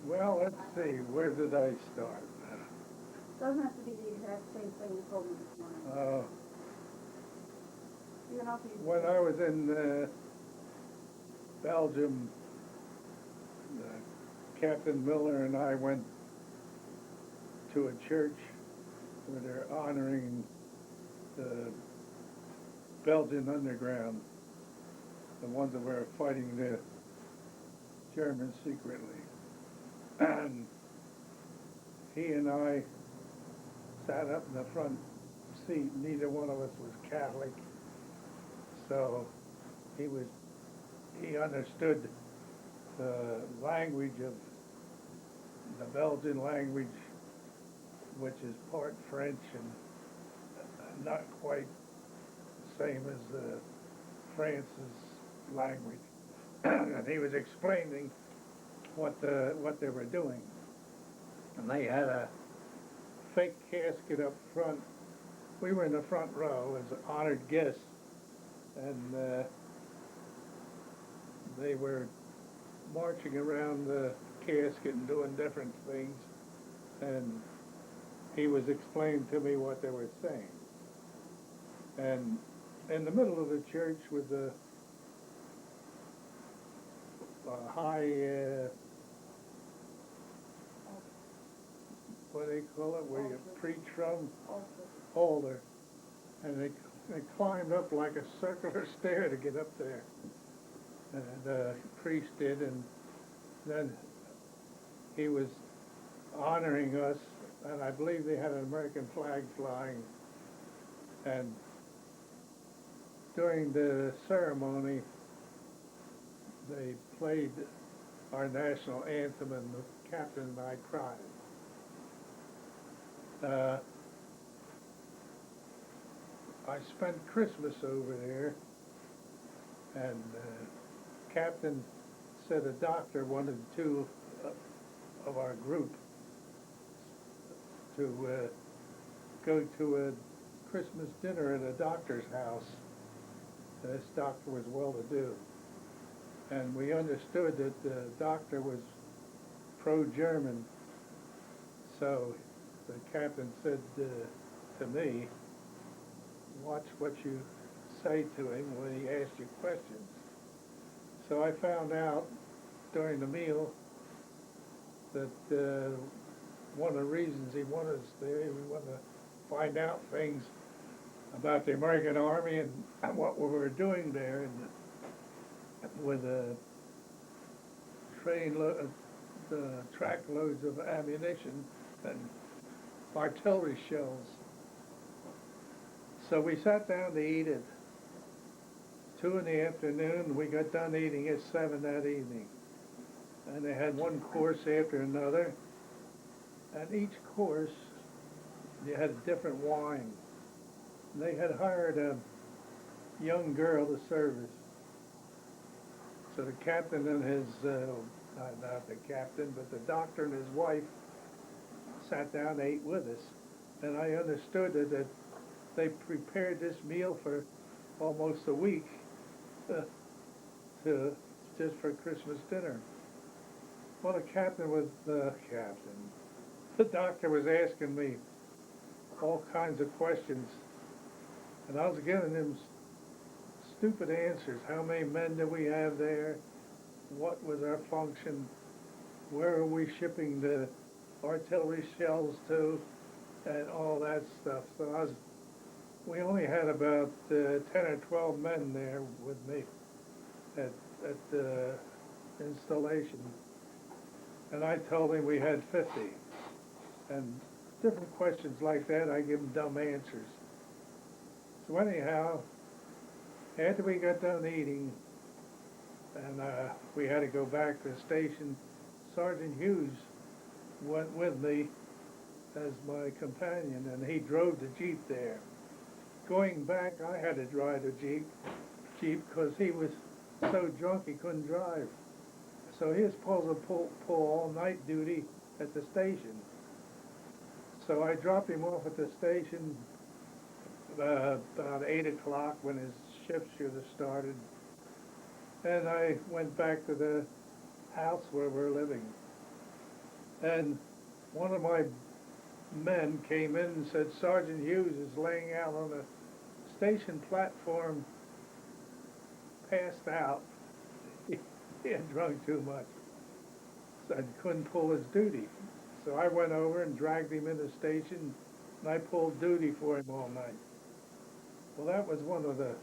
Well, let's see, where did I start? Doesn't have to be the exact same thing you told me this morning. Uh, You know, if you, when I was in Belgium, Captain Miller and I went to a church where they're honoring the Belgian underground, the ones that were fighting the Germans secretly. And he and I sat up in the front seat. Neither one of us was Catholic, so he was he understood the language of the Belgian language, which is part French and not quite the same as France's language. And he was explaining what they were doing, and they had a fake casket up front. We were in the front row as honored guests, and they were marching around the casket and doing different things, and he was explaining to me what they were saying. And in the middle of the church was a high, what do they call it, where you preach from? also, Altar. And they climbed up like a circular stair to get up there. And the priest did, and then he was honoring us, and I believe they had an American flag flying. And during the ceremony, they played our national anthem, and the captain and I cried. Uh, I spent Christmas over there, and Captain said a doctor wanted two of our group to go to a Christmas dinner at a doctor's house. This doctor was well-to-do, and we understood that the doctor was pro-German. So the captain said to me, watch what you say to him when he asks you questions. So I found out during the meal that one of the reasons he wanted us there, he wanted to find out things about the American Army and what we were doing there, and with a the track loads of ammunition and artillery shells. So we sat down to eat at 2 in the afternoon. We got done eating at 7 that evening. And they had one course after another. And each course, you had a different wine. They had hired a young girl to serve us. So the captain and his, not the captain, but the doctor and his wife sat down and ate with us. And I understood that they prepared this meal for almost a week uh, to just for Christmas dinner. Well, the doctor was asking me all kinds of questions, and I was giving him stupid answers. How many men do we have there? What was our function? Where are we shipping the artillery shells to? And all that stuff. So we only had about 10 or 12 men there with me at the installation. And I told him we had 50. And different questions like that, I give him dumb answers. So anyhow, after we got done eating, and we had to go back to the station, Sergeant Hughes went with me as my companion, and he drove the Jeep there. Going back, I had to drive the Jeep because he was so drunk he couldn't drive. So he was supposed to pull all-night duty at the station. So I dropped him off at the station about 8 o'clock when his shift should have started. And I went back to the house where we're living. And one of my men came in and said, Sergeant Hughes is laying out on the station platform, passed out. He had drunk too much, so I couldn't pull his duty. So I went over and dragged him in the station, and I pulled duty for him all night. Well, that was one of the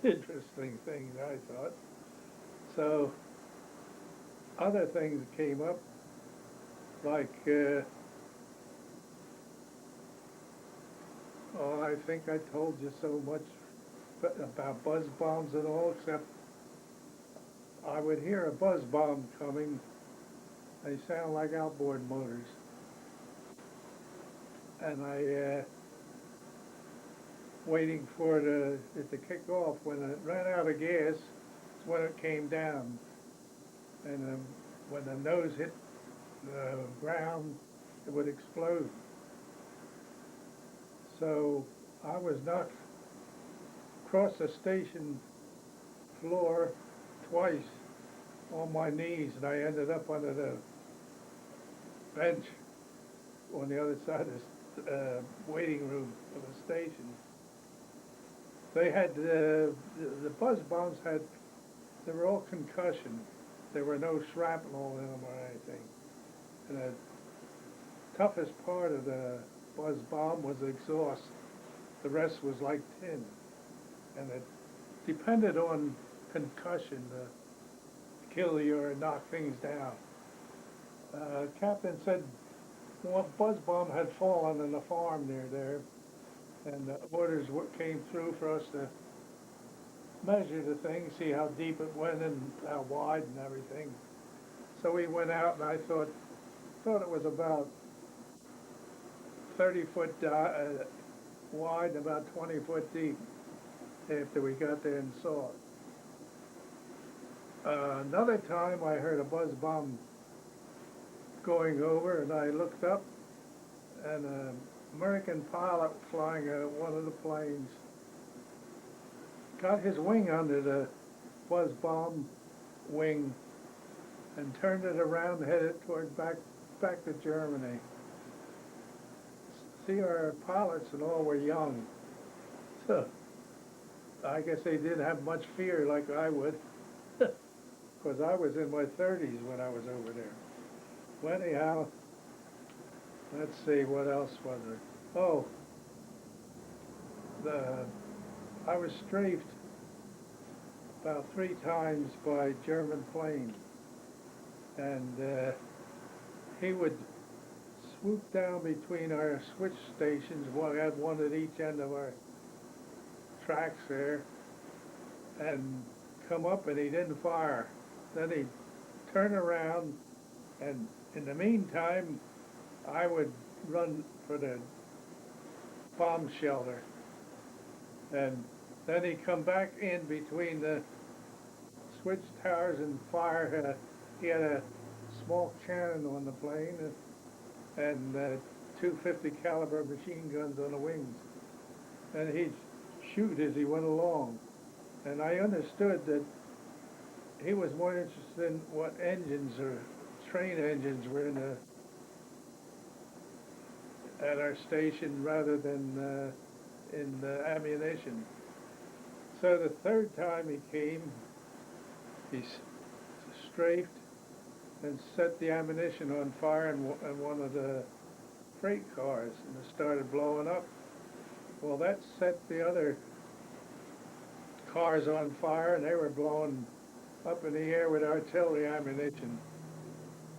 interesting things, I thought. So other things came up, like, oh, I think I told you so much about buzz bombs and all, except I would hear a buzz bomb coming. They sound like outboard motors. And waiting for it to kick off. When it ran out of gas, it's when it came down. And when the nose hit the ground, it would explode. So I was knocked across the station floor twice on my knees, and I ended up under the bench on the other side of the waiting room of the station. They had the buzz bombs they were all concussion. There were no shrapnel in them or anything. And the toughest part of the buzz bomb was the exhaust. The rest was like tin. And it depended on concussion to kill you or knock things down. Captain said one buzz bomb had fallen on the farm near there, and the orders came through for us to measure the thing, see how deep it went and how wide and everything. So we went out, and I thought it was about 30 foot wide and about 20 foot deep after we got there and saw it. Another time I heard a buzz bomb going over, and I looked up, and an American pilot flying one of the planes got his wing under the buzz bomb wing and turned it around and headed toward back to Germany. See, our pilots and all were young, so I guess they didn't have much fear like I would, because I was in my 30s when I was over there. Well, anyhow, let's see, what else was there? Oh, I was strafed about 3 times by German plane, and he would swoop down between our switch stations. We had one at each end of our tracks there, and come up, and he didn't fire. Then he'd turn around, and in the meantime, I would run for the bomb shelter. And then he'd come back in between the switch towers and fire. He had a small cannon on the plane and 250 caliber machine guns on the wings. And he'd shoot as he went along. And I understood that he was more interested in what engines or train engines were at our station rather than in the ammunition. So the third time he came, he strafed and set the ammunition on fire in one of the freight cars, and it started blowing up. Well, that set the other cars on fire, and they were blowing up in the air with artillery ammunition.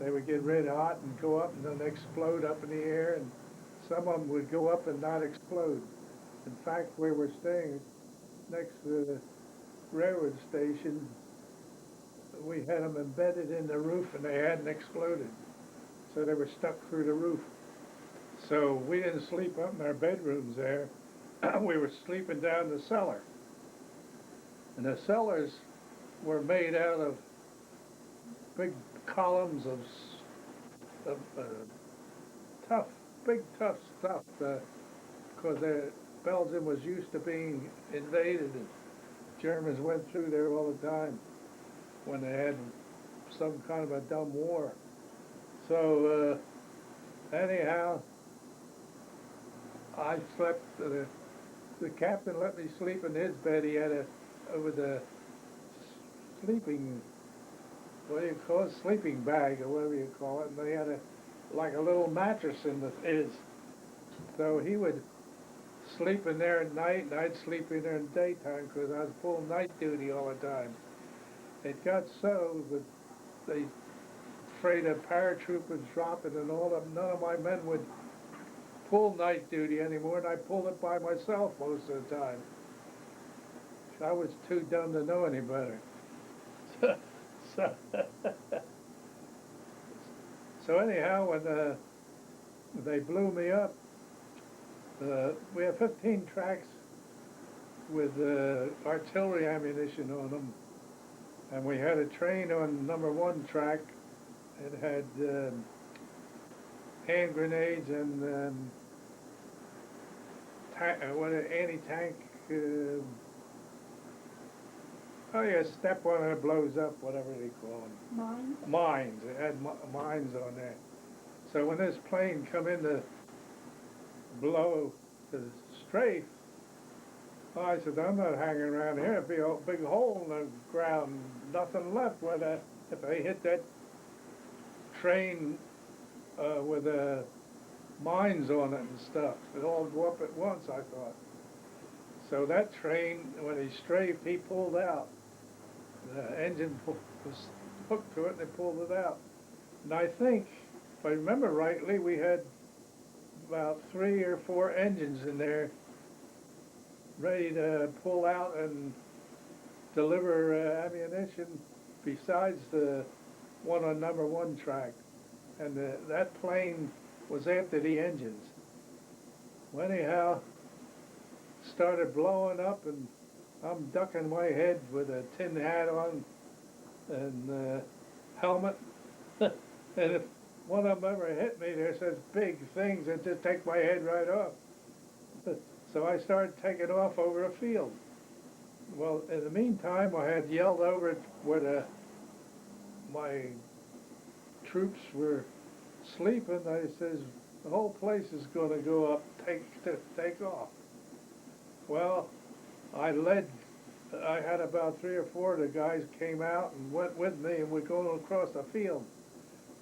They would get red hot and go up and then explode up in the air, and some of them would go up and not explode. In fact, we were staying next to the railroad station. We had them embedded in the roof, and they hadn't exploded. So they were stuck through the roof. So we didn't sleep up in our bedrooms there. We were sleeping down the cellar. And the cellars were made out of big columns of big tough stuff, because Belgium was used to being invaded, and Germans went through there all the time when they had some kind of a dumb war. So, anyhow, I slept, the captain let me sleep in his bed. He had with a sleeping, what do you call it, sleeping bag or whatever you call it, and they had like a little mattress in his. So he would sleep in there at night, and I'd sleep in there in the daytime because I was full night duty all the time. It got so that they afraid of paratroopers dropping and all that. None of my men would pull night duty anymore, and I pulled it by myself most of the time. I was too dumb to know any better. so, so anyhow, when they blew me up, we have 15 tracks with artillery ammunition on them, and we had a train on number 1 track. It had hand grenades and anti-tank. Oh yeah, step one and it blows up, whatever they call them. Mine? Mines. It had mines on there. So when this plane come in to blow the strafe, I said, I'm not hanging around here. It'd be a big hole in the ground, nothing left. If they hit that train with mines on it and stuff, it'd all go up at once, I thought. So that train, when he strafed, he pulled out. The engine was hooked to it, and they pulled it out. And I think, if I remember rightly, we had about 3 or 4 engines in there ready to pull out and deliver ammunition besides the one on number 1 track. And that plane was after the engines. Well, anyhow, started blowing up, and I'm ducking my head with a tin hat on and helmet. And if one of them ever hit me, there's such big things that just take my head right off. So I started taking off over a field. Well, in the meantime, I had yelled over where my troops were sleeping. I says, the whole place is going to go up, take off. Well, I had about 3 or 4 of the guys came out and went with me, and we're going across the field.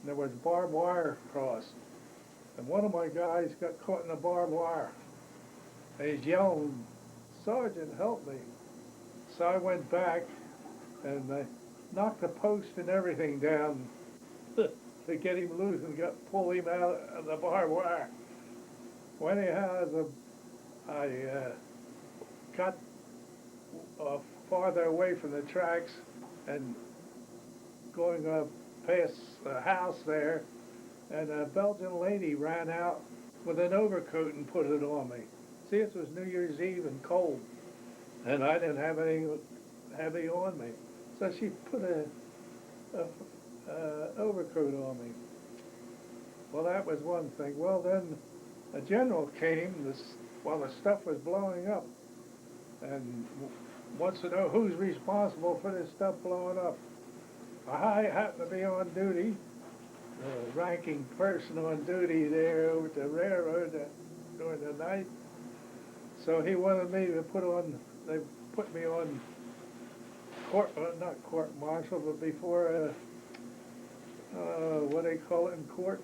And there was barbed wire across. And one of my guys got caught in the barbed wire. And he's yelling, Sergeant, help me. So I went back and I knocked the post and everything down to get him loose and pull him out of the barbed wire. Well, anyhow, I got farther away from the tracks and going past the house there, and a Belgian lady ran out with an overcoat and put it on me. See, it was New Year's Eve and cold, and I didn't have anything heavy on me. So she put a overcoat on me. Well, that was one thing. Well, then a general came while the stuff was blowing up, and wants to know who's responsible for this stuff blowing up. I happened to be on duty, the ranking person on duty there over at the railroad during the night. So he wanted me to they put me on not court martial, but before, what do they call it in court?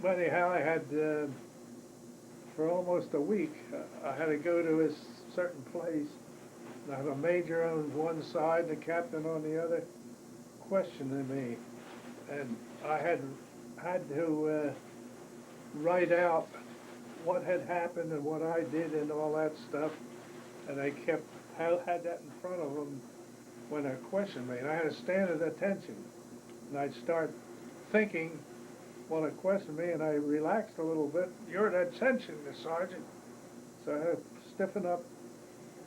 But anyhow, I had, for almost a week, I had to go to a certain place. I have a major on one side and a captain on the other questioning me. And I had to write out what had happened and what I did and all that stuff. And I had that in front of them when they questioned me. And I had to stand at attention. And I'd start thinking while they questioned me, and I relaxed a little bit. You're at attention, Sergeant. So I had to stiffen up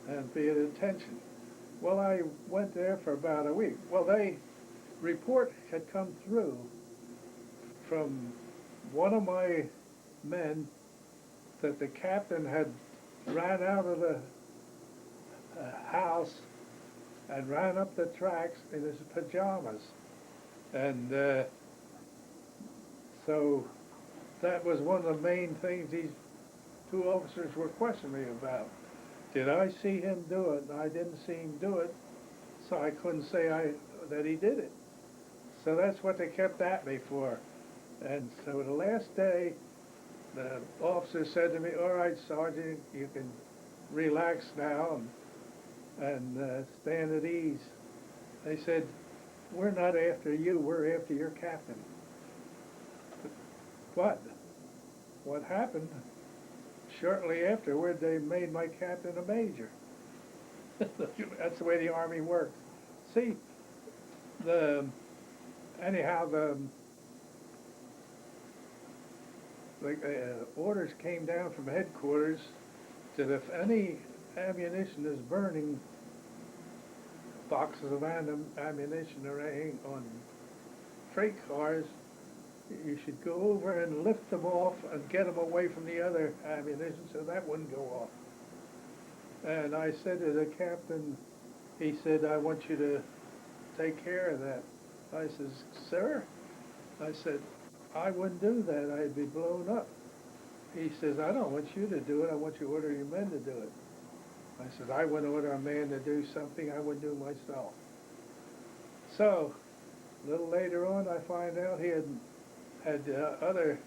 and be at attention. Well, I went there for about a week. Well, report had come through from one of my men that the captain had ran out of the house and ran up the tracks in his pajamas. And So that was one of the main things these two officers were questioning me about. Did I see him do it? And I didn't see him do it, so I couldn't say that he did it. So that's what they kept at me for. And so the last day, the officer said to me, "All right, Sergeant, you can relax now and stand at ease." They said, "We're not after you, we're after your captain." But what happened, shortly afterward, they made my captain a major. That's the way the Army works. See, the anyhow, the orders came down from headquarters that if any ammunition is burning, boxes of ammunition or anything on freight cars, you should go over and lift them off and get them away from the other ammunition so that wouldn't go off. And I said to the captain, he said, "I want you to take care of that." I says, "Sir," I said, "I wouldn't do that. I'd be blown up." He says, "I don't want you to do it. I want you to order your men to do it." I said, "I wouldn't order a man to do something I wouldn't do myself." So, a little later on, I find out he had other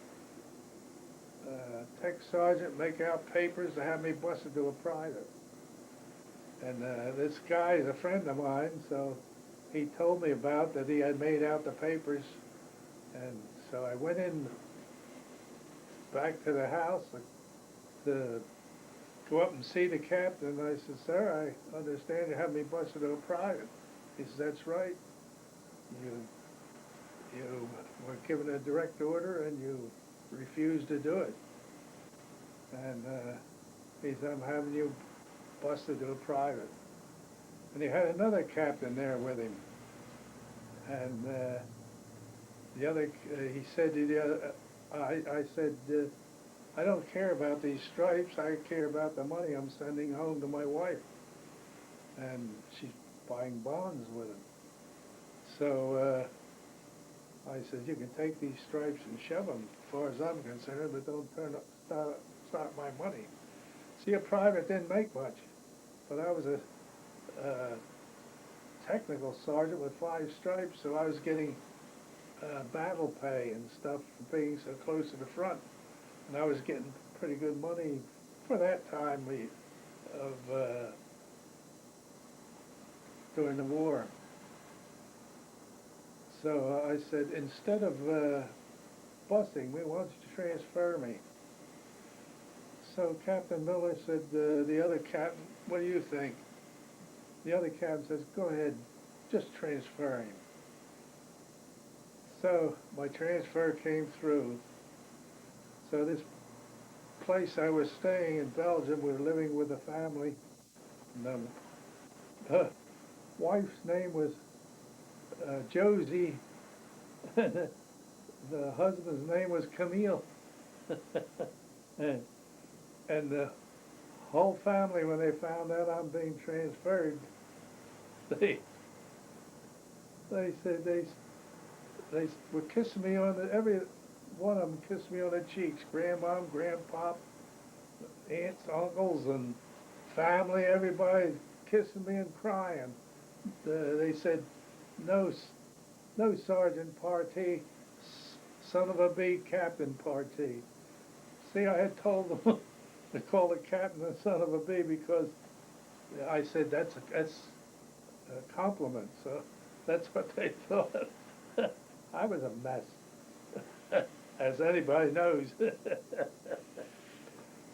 tech sergeant make out papers to have me busted to a private. And this guy is a friend of mine, so he told me about that he had made out the papers. And so I went in back to the house to go up and see the captain. I said, "Sir, I understand you have me busted to a private." He says, "That's right. You were given a direct order and you refused to do it. And he said, I'm having you busted to a private." And he had another captain there with him. And the other, he said to the other, I said, "I don't care about these stripes. I care about the money I'm sending home to my wife. And she's buying bonds with him." So I said, "You can take these stripes and shove them, as far as I'm concerned, but don't start my money." See, a private didn't make much, but I was a technical sergeant with 5 stripes, so I was getting battle pay and stuff for being so close to the front, and I was getting pretty good money for that time of during the war. So I said, "Instead of busing me, why don't you transfer me?" So Captain Miller said, the other captain, "What do you think?" The other captain says, "Go ahead, just transfer him." So my transfer came through. So this place I was staying in Belgium, we were living with a family. And the wife's name was Josie. The husband's name was Camille. And the whole family, when they found out I'm being transferred, they said they were kissing me on every one of them kissed me on the cheeks. Grandma, grandpop, aunts, uncles, and family, everybody kissing me and crying. They said, "No, no, Sergeant Partee, son of a bee, Captain Partee." See, I had told them to call the captain a son of a bee because I said that's a compliment. So that's what they thought. I was a mess, as anybody knows.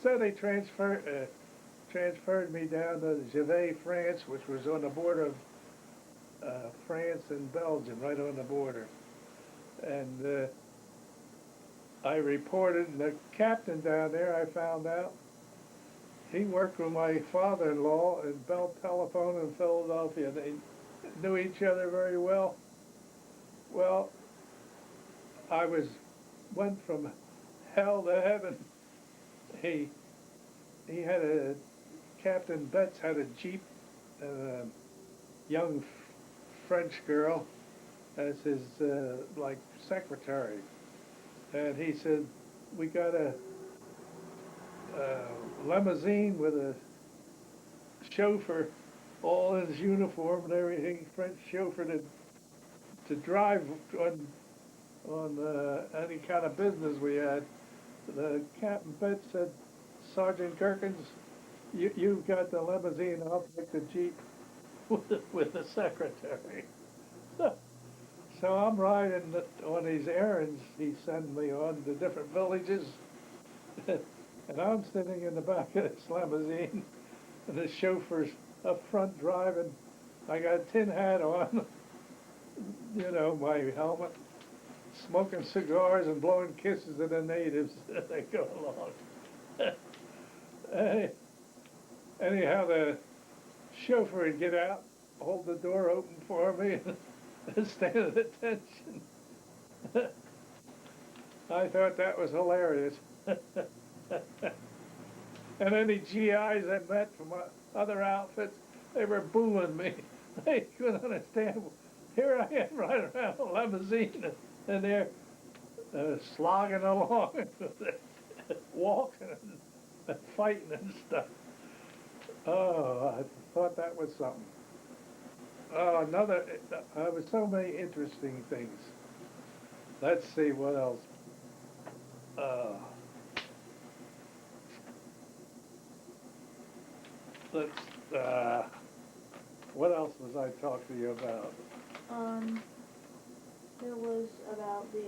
So they transferred me down to Givet, France, which was on the border of France and Belgium, right on the border. And I reported, and the captain down there, I found out, he worked with my father-in-law in Bell Telephone in Philadelphia. They knew each other very well. Well, I went from hell to heaven. He had Captain Betts had a Jeep, and a young French girl as his like secretary. and he said, we got a limousine with a chauffeur, all in his uniform and everything, French chauffeur to drive on any kind of business we had. The Captain Pitt said, Sergeant Gerkins, you've got the limousine, I'll take the Jeep with the secretary. So I'm riding on these errands he sends me on to different villages, and I'm sitting in the back of this limousine, and the chauffeur's up front driving. I got a tin hat on, my helmet, smoking cigars and blowing kisses at the natives as they go along. Any- Anyhow, the chauffeur would get out, hold the door open for me, and stand at attention. I thought that was hilarious. And any GIs I met from other outfits, they were booing me. They couldn't understand. Here I am riding around a limousine, and they're slogging along, walking and fighting and stuff. Oh, I thought that was something. Oh, there was so many interesting things. Let's see what else. Uh, let's, what else was I talking to you about? It was about the,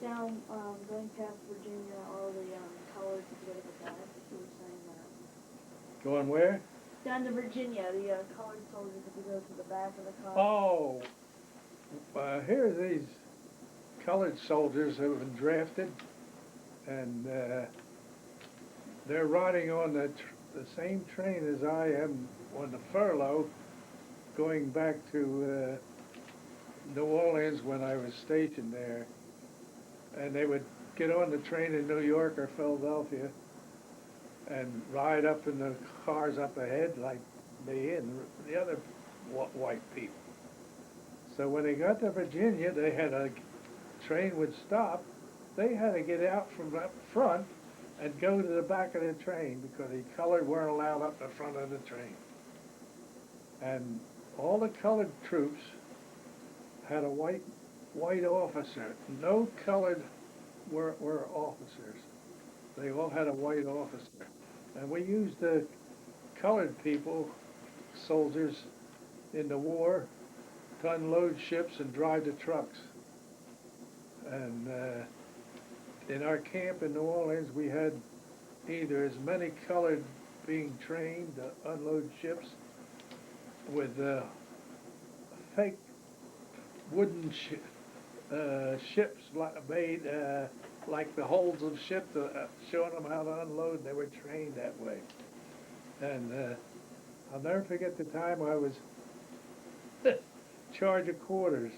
down, going past Virginia, all the, colors to go to the back, you were saying that. Going where? Down to Virginia, the, colored soldiers have to go to the back of the car. Oh, here are these colored soldiers who have been drafted, and they're riding on the same train as I am on the furlough, going back to New Orleans when I was stationed there. And they would get on the train in New York or Philadelphia and ride up in the cars up ahead like me and the other white people. So when they got to Virginia, they had a train would stop. They had to get out from up front and go to the back of the train because the colored weren't allowed up the front of the train. And all the colored troops had a white officer. No colored were officers. They all had a white officer. And we used the colored people, soldiers, in the war to unload ships and drive the trucks. And in our camp in New Orleans, we had either as many colored being trained to unload ships with fake wooden ships made like the hulls of ships, showing them how to unload, and they were trained that way. And I'll never forget the time I was charge of quarters.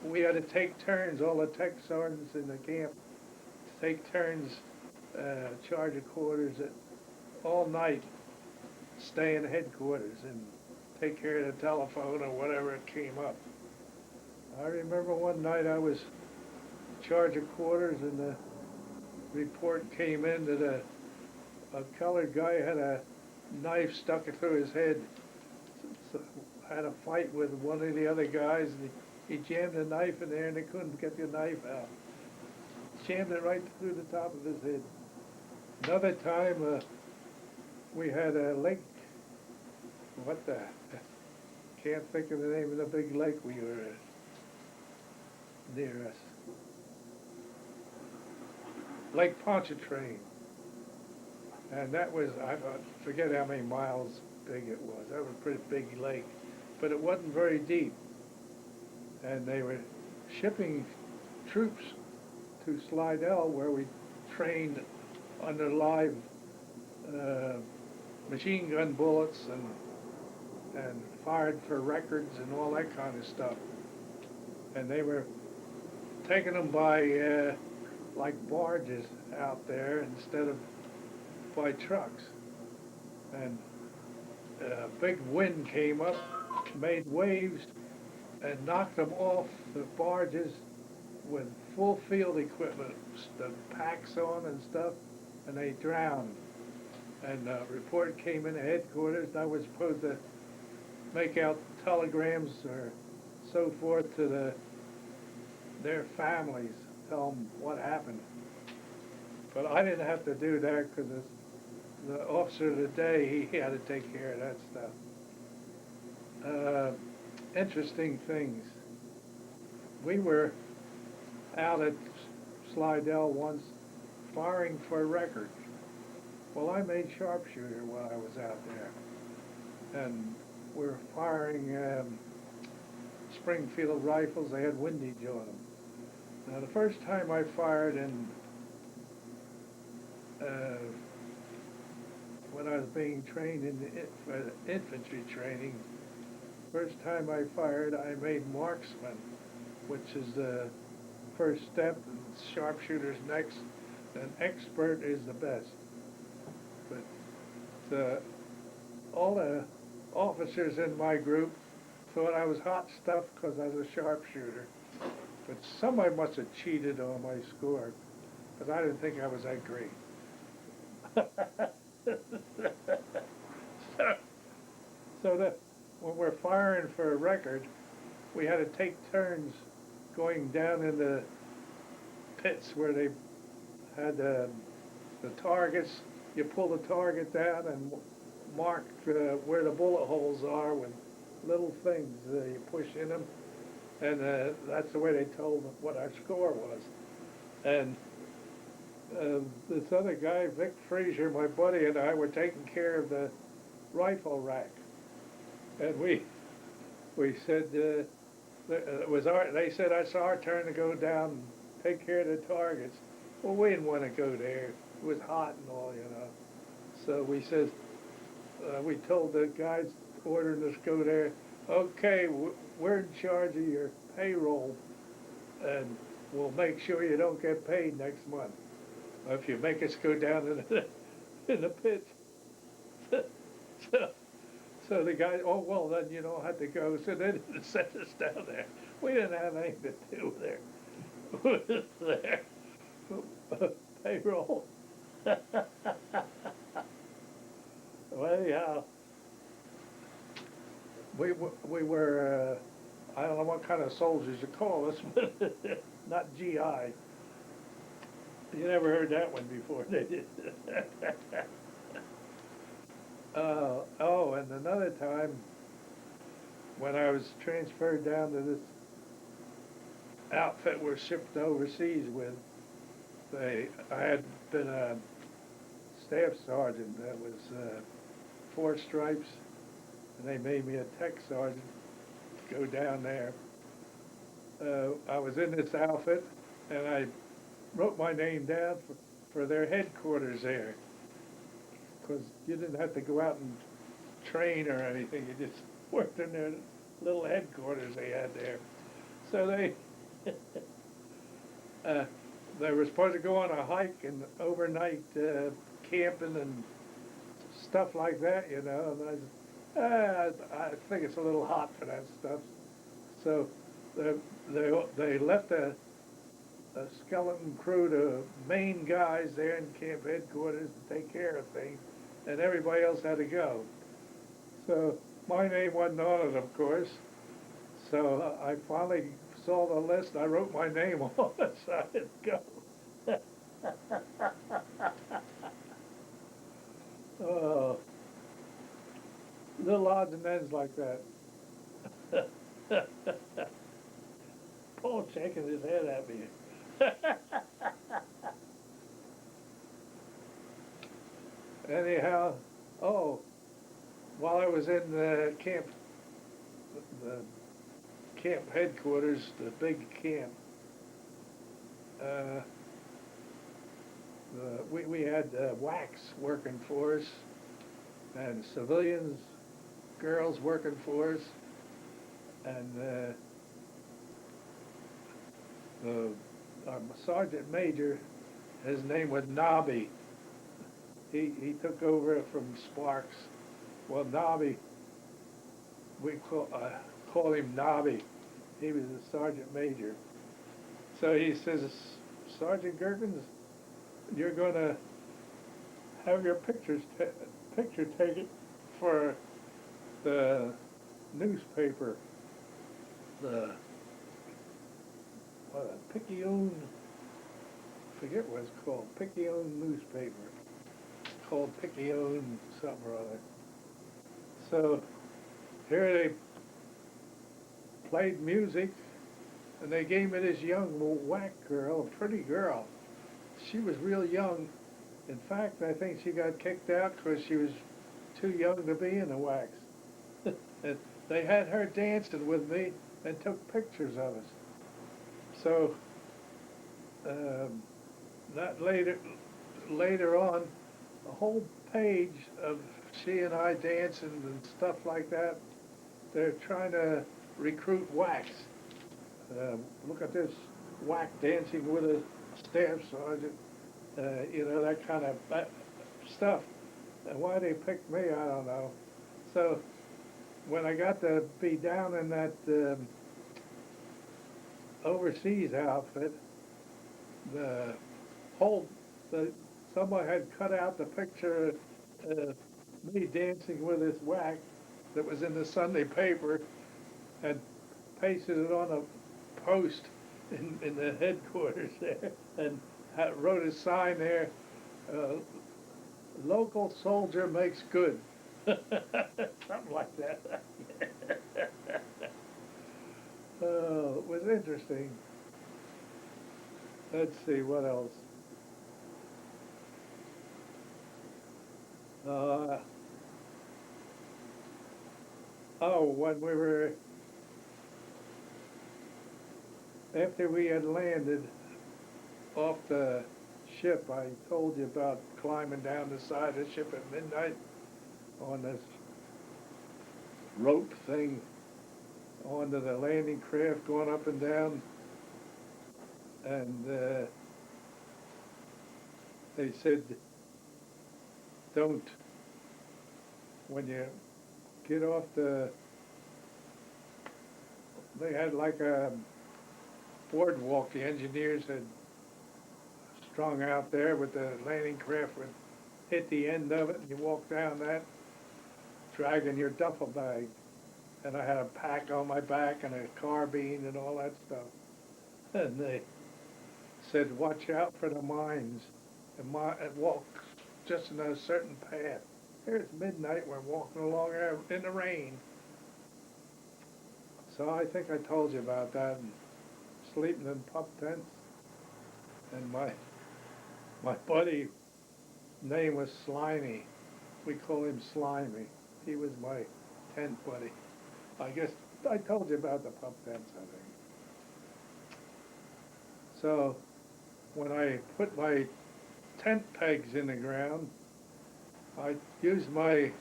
We had to take turns, all the tech sergeants in the camp, take turns charge of quarters all night, stay in headquarters and take care of the telephone or whatever it came up. I remember one night I was in charge of quarters, and the report came in that a colored guy had a knife stuck through his head. So had a fight with one of the other guys, and he jammed a knife in there, and they couldn't get the knife out. Jammed it right through the top of his head. Another time, we had a lake. Can't think of the name of the big lake we were near us. Lake Pontchartrain. And that was, forget how many miles big it was. That was a pretty big lake, but it wasn't very deep. And they were shipping troops to Slidell, where we trained under live machine gun bullets and fired for records and all that kind of stuff. And they were taking them by like barges out there instead of by trucks. And a big wind came up, made waves, and knocked them off the barges with full field equipment, the packs on and stuff, and they drowned. And a report came into headquarters, and I was supposed to make out telegrams or so forth to their families, tell them what happened. But I didn't have to do that because the officer of the day, he had to take care of that stuff. Interesting things. We were out at Slidell once firing for records. Well, I made sharpshooter while I was out there. And we were firing Springfield rifles. They had windage on them. Now, the first time I fired when I was being trained in the infantry training, first time I fired, I made marksman, which is the first step, and sharpshooter's next, and expert is the best. But all the officers in my group thought I was hot stuff because I was a sharpshooter. But somebody must have cheated on my score, because I didn't think I was that great. so that when we're firing for a record, we had to take turns going down in the pits where they had the targets. You pull the target down and mark where the bullet holes are with little things you push in them, and that's the way they told what our score was. And this other guy, Vic Frazier, my buddy, and I were taking care of the rifle rack, and we said it was they said it's our turn to go down and take care of the targets. Well, we didn't want to go there. It was hot and all, you know. So we said, we told the guys ordering us go there, okay, we're in charge of your payroll, and we'll make sure you don't get paid next month if you make us go down in the pit. So the guy, oh, well, then you don't have to go. So they didn't send us down there. We didn't have anything to do there. We were there. Payroll. Well, anyhow, we were, I don't know what kind of soldiers you call us, but not GI. You never heard that one before, did you? Oh, and another time, when I was transferred down to this outfit we're shipped overseas with, I had been a staff sergeant that was 4 stripes, and they made me a tech sergeant to go down there. I was in this outfit, and I wrote my name down for their headquarters there, because you didn't have to go out and train or anything. You just worked in their little headquarters they had there. So they were supposed to go on a hike and overnight camping and stuff like that, you know. And I think it's a little hot for that stuff. So they left a skeleton crew to main guys there in camp headquarters to take care of things, and everybody else had to go. So my name wasn't on it, of course. So I finally saw the list. I wrote my name on it, so I didn't go. Oh, little odds and ends like that. Paul shaking his head at me. Anyhow, while I was in the camp headquarters, the big camp, we had WACs working for us, and civilians, girls working for us, and our sergeant major, his name was Nobby. He took over from Sparks. Well, Nobby, we call him Nobby. He was a sergeant major. So he says, Sergeant Gerkins, you're gonna have your picture taken for the newspaper, the Picayune, forget what it's called, Picayune newspaper. It's called Picayune something or other. So here they played music, and they gave me this young whack girl, a pretty girl. She was real young. In fact, I think she got kicked out because she was too young to be in the wax. And they had her dancing with me and took pictures of us. So um, that later on, a whole page of she and I dancing and stuff like that. They're trying to recruit whacks. Look at this whack dancing with a staff sergeant. That kind of stuff. And why they picked me, I don't know. So when I got to be down in that overseas outfit, the whole, the, somebody had cut out the picture of me dancing with this whack that was in the Sunday paper and pasted it on a post in the headquarters there and wrote a sign there, uh, local soldier makes good. Something like that. Oh, it was interesting. Let's see, what else? Uh, when we were, after we had landed off the ship, I told you about climbing down the side of the ship at midnight on this rope thing onto the landing craft going up and down. And they said, don't, when you get off they had like a boardwalk the engineers had strung out there with the landing craft would hit the end of it and you walk down that dragging your duffel bag. And I had a pack on my back and a carbine and all that stuff. And they said, watch out for the mines and walk just in a certain path. Here's midnight, we're walking along in the rain. So I think I told you about that, and sleeping in pup tents. And my buddy name was Slimy. We call him Slimy. He was my tent buddy. I guess I told you about the pup tents, I think. So when I put my tent pegs in the ground, I used my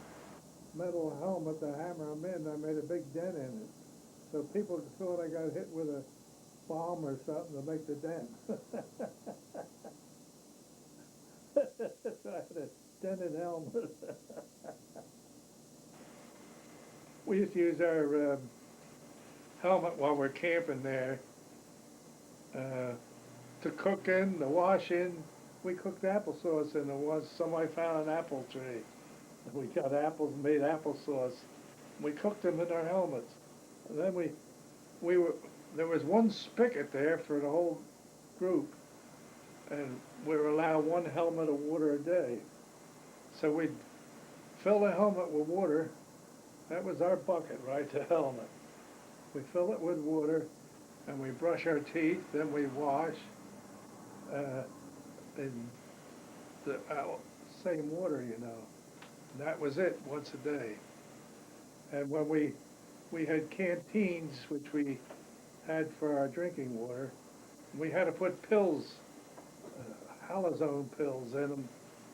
metal helmet to hammer them in. I made a big dent in it. So people thought I got hit with a bomb or something to make the dent. So I had a dented helmet. We used to use our helmet while we're camping there to cook in, to wash in. We cooked applesauce in. There was somebody found an apple tree. And we got apples and made applesauce. We cooked them in our helmets. And then there was one spigot there for the whole group, and we were allowed one helmet of water a day. So we'd fill the helmet with water. That was our bucket, right, the helmet. We fill it with water, and we brush our teeth, then we wash in the same water, you know. And that was it, once a day. And when we had canteens, which we had for our drinking water, we had to put pills, halazone pills in them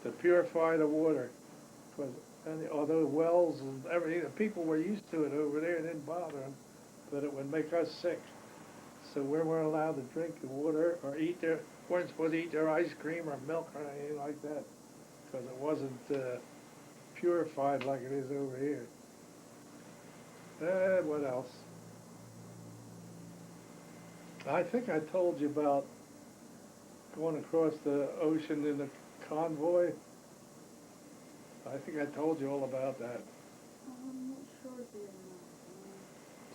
to purify the water. And although wells and everything, the people were used to it over there, it didn't bother them, but it would make us sick. So we weren't allowed to drink the water or weren't supposed to eat their ice cream or milk or anything like that, because it wasn't purified like it is over here. What else? I think I told you about going across the ocean in a convoy. I think I told you all about that. I'm not sure if you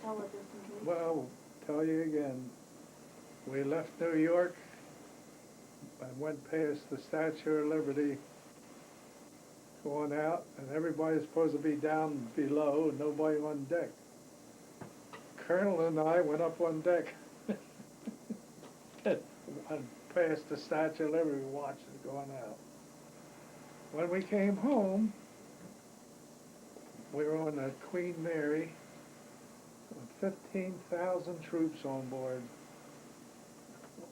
tell it just in case. Well, tell you again. We left New York and went past the Statue of Liberty, going out, and everybody's supposed to be down below, and nobody on deck. Colonel and I went up on deck and past the Statue of Liberty, watched it going out. When we came home, we were on the Queen Mary with 15,000 troops on board.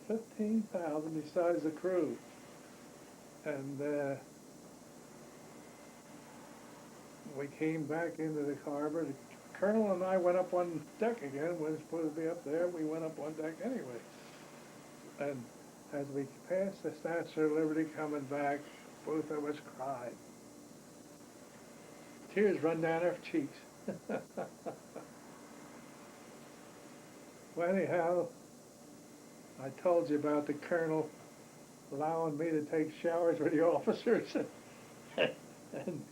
15,000 besides the crew. And we came back into the harbor. The Colonel and I went up on deck again. We were supposed to be up there. We went up on deck anyway. And as we passed the Statue of Liberty coming back, both of us cried. Tears run down our cheeks. Well, anyhow, I told you about the Colonel allowing me to take showers with the officers and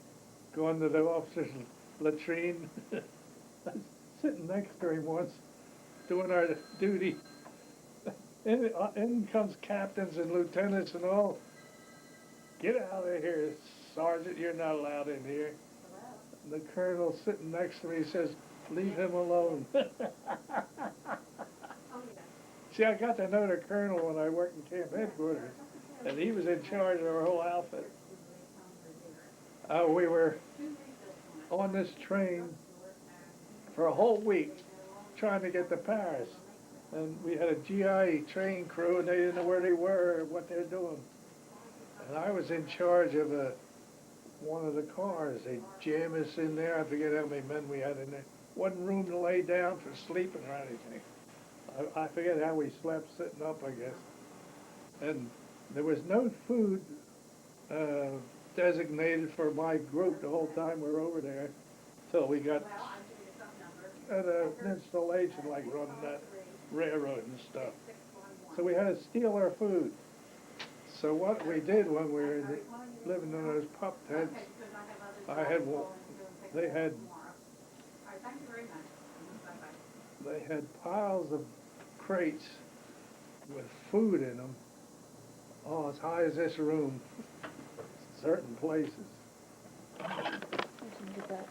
going to the officers' latrine. I was sitting next to him once, doing our duty. In comes captains and lieutenants and all. Get out of here, Sergeant, you're not allowed in here. And the Colonel sitting next to me says, leave him alone. See, I got to know the Colonel when I worked in camp headquarters, and he was in charge of our whole outfit. We were on this train for a whole week trying to get to Paris. And we had a GI train crew, and they didn't know where they were or what they were doing. And I was in charge of one of the cars. They jammed us in there. I forget how many men we had in there. Wasn't room to lay down for sleeping or anything. I forget how we slept, sitting up, I guess. And there was no food designated for my group the whole time we were over there, till we got at an installation like running that railroad and stuff. So we had to steal our food. So what we did when we were living in those pup tents, they had piles of crates with food in them, oh, as high as this room, certain places. I can get that.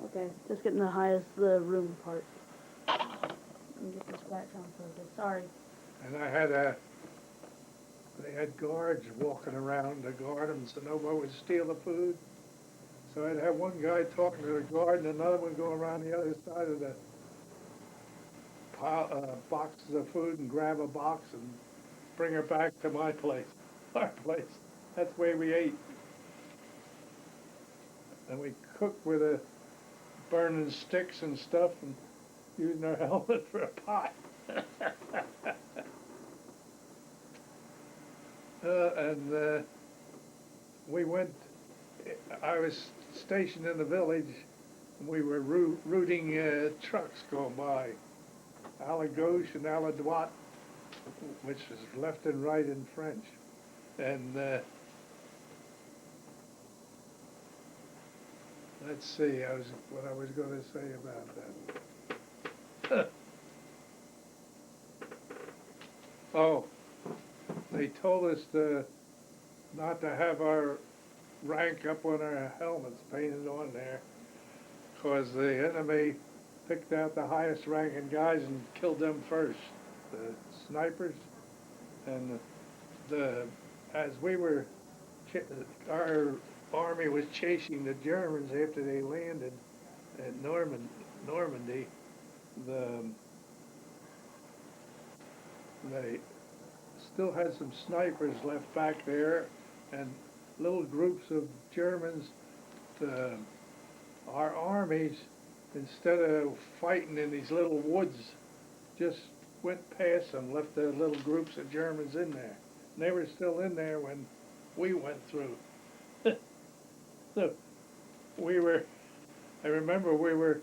Okay, just getting the highest the room part. Let me get this back down focused. Sorry. And they had guards walking around to guard them so nobody would steal the food. So I'd have one guy talking to the guard and another one go around the other side of the boxes of food and grab a box and bring her back to my place, our place. That's the way we ate. And we cooked with burning sticks and stuff and using our helmet for a pot. We went, I was stationed in the village, and we were routing trucks going by, à la gauche and à la droite, which is left and right in French. And let's see, what I was going to say about that. Oh, they told us not to have our rank up on our helmets painted on there, because the enemy picked out the highest ranking guys and killed them first, the snipers. And as we were, our army was chasing the Germans after they landed at Normandy. They still had some snipers left back there, and little groups of Germans. Our armies, instead of fighting in these little woods, just went past them, left the little groups of Germans in there. And they were still in there when we went through. So I remember we were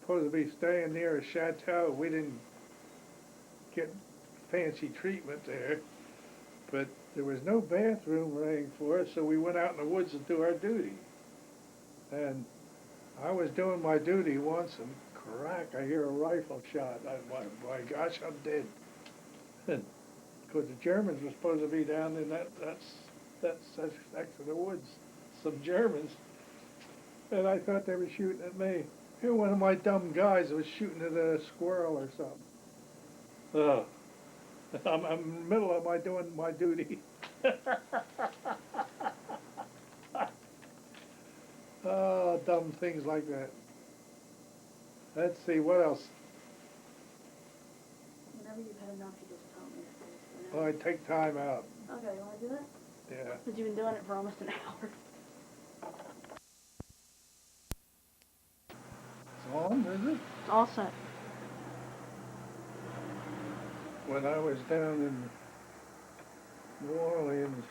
supposed to be staying near a chateau. We didn't get fancy treatment there, but there was no bathroom waiting for us, so we went out in the woods to do our duty. And I was doing my duty once, and crack, I hear a rifle shot. My gosh, I'm dead. Because the Germans were supposed to be down in that's next to the woods, some Germans, and I thought they were shooting at me. Here, one of my dumb guys was shooting at a squirrel or something. Oh, I'm in the middle of my doing my duty. Oh, dumb things like that. Let's see, what else? Whenever you've had enough, you just tell me. Oh, I take time out. Okay, you wanna do that? Yeah. Because you've been doing it for almost an hour. It's on, is it? It's all set. When I was down in New Orleans,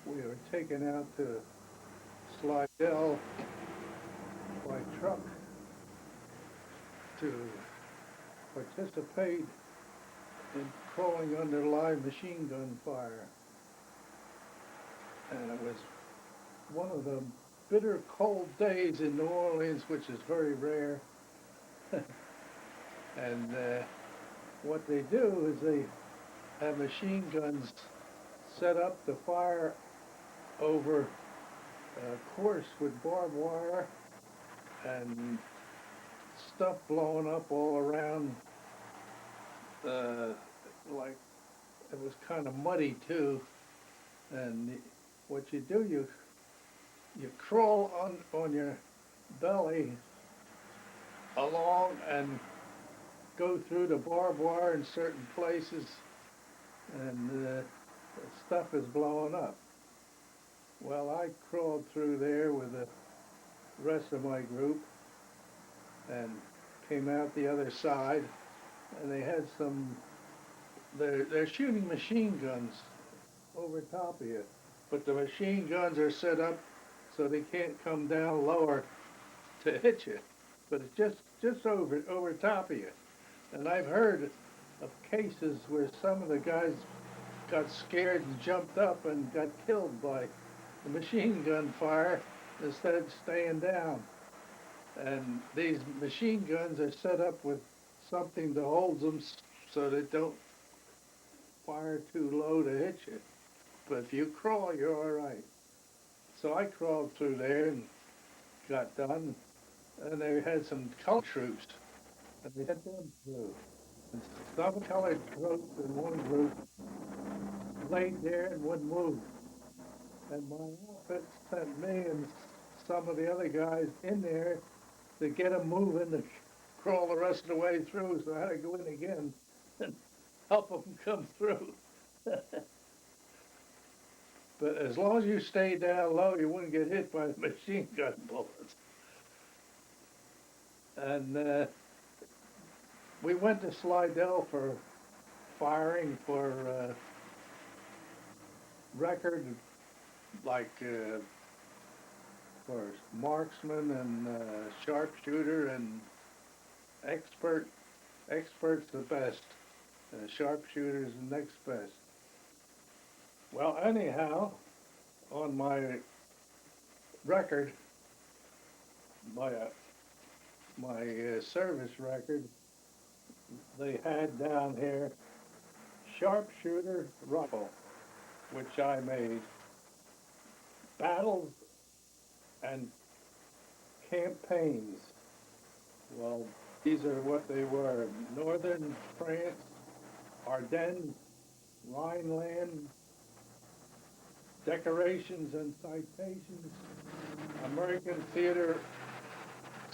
we were taken out to Slidell by truck to participate in crawling under live machine gun fire. And it was one of the bitter cold days in New Orleans, which is very rare. And what they do is they have machine guns set up to fire over a course with barbed wire and stuff blowing up all around. Like it was kind of muddy too. And what you do, you crawl on your belly along and go through the barbed wire in certain places, and the stuff is blowing up. Well, I crawled through there with the rest of my group and came out the other side, and they had they're shooting machine guns over top of you, but the machine guns are set up so they can't come down lower to hit you, but it's just over top of you. And I've heard of cases where some of the guys got scared and jumped up and got killed by the machine gun fire instead of staying down. And these machine guns are set up with something to hold them so they don't fire too low to hit you. But if you crawl, you're all right. So I crawled through there and got done, and they had some colored troops, and they had them through. And some colored troops in one group laid there and wouldn't move. And my outfit sent me and some of the other guys in there to get them moving to crawl the rest of the way through, so I had to go in again and help them come through. But as long as you stayed down low, you wouldn't get hit by the machine gun bullets. And we went to Slidell for firing for record, like for marksman and sharpshooter and expert. Expert's the best. Sharpshooter's the next best. Well, anyhow, on my record, my service record, they had down here sharpshooter rifle, which I made, battles and campaigns. Well, these are what they were: Northern France, Ardennes, Rhineland, decorations and citations, American Theater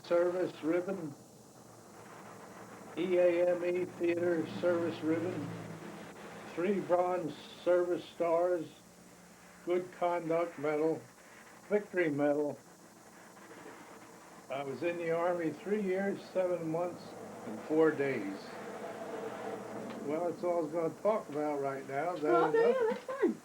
Service Ribbon, EAME Theater Service Ribbon, 3 Bronze Service Stars, Good Conduct Medal, Victory Medal. I was in the Army 3 years, 7 months, and 4 days. Well, that's all I was gonna talk about right now, is that Well, okay, yeah, enough? that's fine.